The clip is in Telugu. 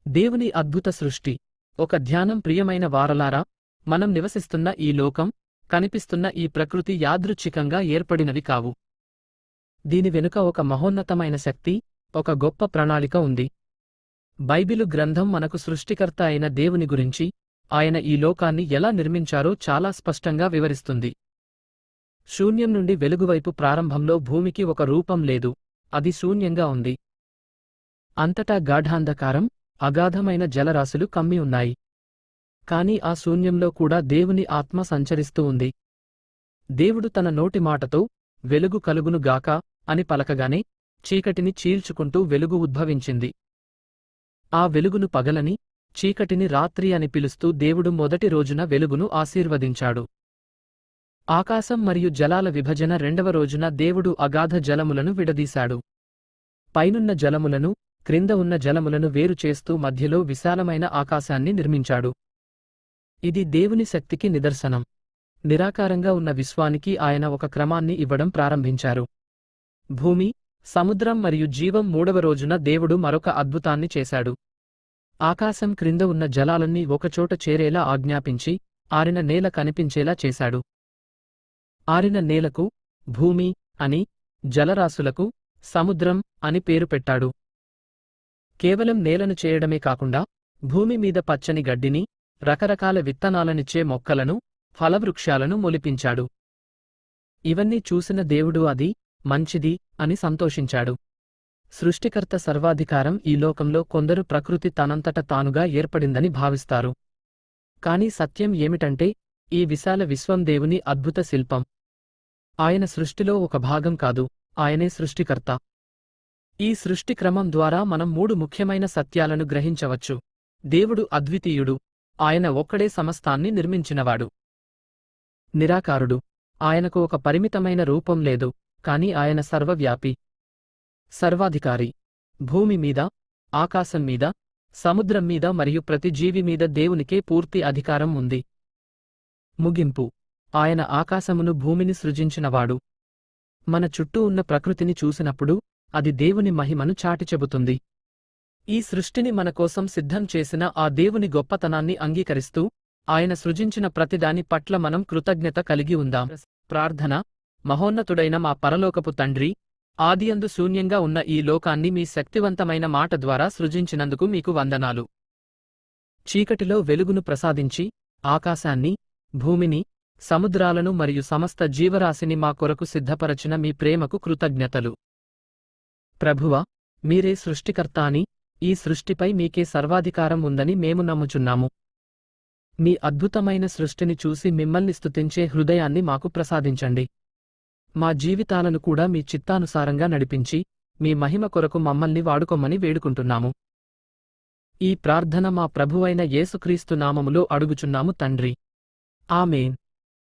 దేవుని అద్భుత సృష్టి. ఒక ధ్యానం. ప్రియమైన వారలారా, మనం నివసిస్తున్న ఈ లోకం, కనిపిస్తున్న ఈ ప్రకృతి యాదృచ్ఛికంగా ఏర్పడినవి కావు. దీని వెనుక ఒక మహోన్నతమైన శక్తి, ఒక గొప్ప ప్రణాళిక ఉంది. బైబిలు గ్రంథం మనకు సృష్టికర్త అయిన దేవుని గురించి, ఆయన ఈ లోకాన్ని ఎలా నిర్మించారో చాలా స్పష్టంగా వివరిస్తుంది. శూన్యం నుండి వెలుగువైపు. ప్రారంభంలో భూమికి ఒక రూపం లేదు, అది శూన్యంగా ఉంది. అంతటా గాఢాంధకారం, అగాధమైన జలరాశులు కమ్మి ఉన్నాయి. కాని ఆ శూన్యంలో కూడా దేవుని ఆత్మ సంచరిస్తూ ఉంది. దేవుడు తన నోటి మాటతో వెలుగు కలుగునుగాక అని పలకగానే చీకటిని చీల్చుకుంటూ వెలుగు ఉద్భవించింది. ఆ వెలుగును పగలని, చీకటిని రాత్రి అని పిలుస్తూ దేవుడు మొదటి రోజున వెలుగును ఆశీర్వదించాడు. ఆకాశం మరియు జలాల విభజన. రెండవ రోజున దేవుడు అగాధ జలములను విడదీశాడు. పైనున్న జలములను, క్రింద ఉన్న జలములను వేరు చేస్తూ మధ్యలో విశాలమైన ఆకాశాన్ని నిర్మించాడు. ఇది దేవుని శక్తికి నిదర్శనం. నిరాకారంగా ఉన్న విశ్వానికి ఆయన ఒక క్రమాన్ని ఇవ్వడం ప్రారంభించారు. భూమి, సముద్రం మరియు జీవం. మూడవ రోజున దేవుడు మరొక అద్భుతాన్ని చేశాడు. ఆకాశం క్రింద ఉన్న జలాలన్నీ ఒకచోట చేరేలా ఆజ్ఞాపించి ఆరిన నేల కనిపించేలా చేశాడు. ఆరిన నేలకు భూమి అని, జలరాశులకు సముద్రం అని పేరు పెట్టాడు. కేవలం నేలను చేయడమే కాకుండా భూమి మీద పచ్చని గడ్డిని, రకరకాల విత్తనాలనిచ్చే మొక్కలను, ఫలవృక్షాలను మొలిపించాడు. ఇవన్నీ చూసిన దేవుడు అది మంచిది అని సంతోషించాడు. సృష్టికర్త సర్వాధికారం. ఈ లోకంలో కొందరు ప్రకృతి తనంతట తానుగా ఏర్పడిందని భావిస్తారు. కాని సత్యం ఏమిటంటే, ఈ విశాల విశ్వం దేవుని అద్భుత శిల్పం. ఆయన సృష్టిలో ఒక భాగం కాదు, ఆయనే సృష్టికర్త. ఈ సృష్టి క్రమం ద్వారా మనం 3 ముఖ్యమైన సత్యాలను గ్రహించవచ్చు. దేవుడు అద్వితీయుడు, ఆయన ఒక్కడే సమస్తాన్ని నిర్మించినవాడు. నిరాకారుడు, ఆయనకు ఒక పరిమితమైన రూపం లేదు, కాని ఆయన సర్వవ్యాపి. సర్వాధికారి, భూమి మీద, ఆకాశం మీద, సముద్రం మీద మరియు ప్రతి జీవి మీద దేవునికే పూర్తి అధికారం ఉంది. ముగింపు. ఆయన ఆకాశమును, భూమిని సృజించినవాడు. మన చుట్టూ ఉన్న ప్రకృతిని చూసినప్పుడు అది దేవుని మహిమను చాటి చెబుతుంది. ఈ సృష్టిని మనకోసం సిద్ధం చేసిన ఆ దేవుని గొప్పతనాన్ని అంగీకరిస్తూ ఆయన సృజించిన ప్రతిదాని పట్ల మనం కృతజ్ఞత కలిగి ఉందాం. ప్రార్థన. మహోన్నతుడైన మా పరలోకపు తండ్రి, ఆదియందు శూన్యంగా ఉన్న ఈ లోకాన్ని మీ శక్తివంతమైన మాట ద్వారా సృజించినందుకు మీకు వందనాలు. చీకటిలో వెలుగును ప్రసాదించి ఆకాశాన్ని, భూమిని, సముద్రాలను మరియు సమస్త జీవరాశిని మా కొరకు సిద్ధపరచిన మీ ప్రేమకు కృతజ్ఞతలు. ప్రభువా, మీరే సృష్టికర్త అని, ఈ సృష్టిపై మీకే సర్వాధికారం ఉందని మేము నమ్ముచున్నాము. మీ అద్భుతమైన సృష్టిని చూసి మిమ్మల్ని స్తుతించే హృదయాన్ని మాకు ప్రసాదించండి. మా జీవితాలను కూడా మీ చిత్తానుసారంగా నడిపించి, మీ మహిమ కొరకు మమ్మల్ని వాడుకొమ్మని వేడుకుంటున్నాము. ఈ ప్రార్థన మా ప్రభువైన యేసుక్రీస్తు నామములో అడుగుచున్నాము తండ్రి. ఆమేన్.